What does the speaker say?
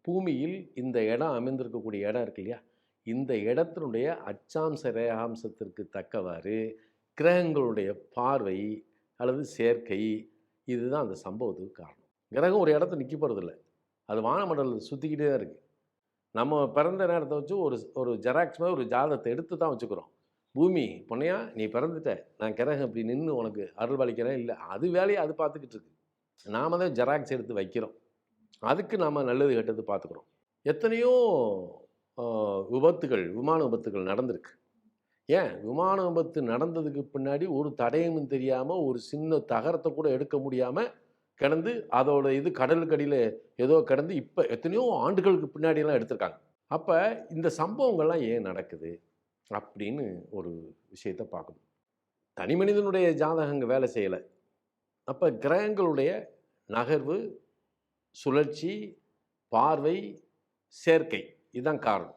பூமியில் இந்த இடம் அமைந்திருக்கக்கூடிய இடம் இருக்கு இல்லையா? இந்த இடத்தினுடைய அச்சாம்ச, ரேகாம்சத்திற்கு தக்கவாறு கிரகங்களுடைய பார்வை அல்லது சேர்க்கை, இதுதான் அந்த சம்பவத்துக்கு காரணம். கிரகம் ஒரு இடத்துல நிக்க போறதில்ல. அது வானமண்டலத்தில சுத்திக்கிட்டே தான் இருக்கு. நம்ம பிறந்த நேரத்த வச்சு ஒரு ஒரு ஜெராக்ஸ் மாரி ஒரு ஜாதகத்த எடுத்து தான் வச்சுக்கிறோம். பூமி, "பொன்னையா நீ பிறந்துட்ட. நான் கிரகம் இப்படி நின்னு உனக்கு அருள்பாலிக்கிறேன்." இல்ல. அது வேலைய அது பார்த்துக்கிட்டு இருக்கு. நாம தான் ஜெராக்ஸ் எடுத்து வைக்கிறோம். அதுக்கு நாம நல்லது, கெட்டது பார்த்துக்கிறோம். எத்தனையோ அ விபத்துகள், விமான விபத்துகள் நடந்திருக்கு. ஏன் விமான விபத்து நடந்ததுக்கு பின்னாடி ஒரு தடயமும் தெரியாம, ஒரு சின்ன தகரத்த கூட எடுக்க முடியாம கிடந்து, அதோட இது கடலுக்கு அடியில ஏதோ கிடந்து, இப்ப எத்தனையோ ஆண்டுகளுக்கு பின்னாடிலாம் எடுத்திருக்காங்க. அப்ப இந்த சம்பவங்கள்லாம் ஏன் நடக்குது? அப்படின்னு ஒரு விஷயத்த பார்க்கணும். தனி மனிதனுடைய ஜாதகம் அங்க வேலை செய்யல. அப்ப கிரகங்களுடைய நகர்வு, சுழற்சி, பார்வை, சேர்க்கை இதான் காரணம்.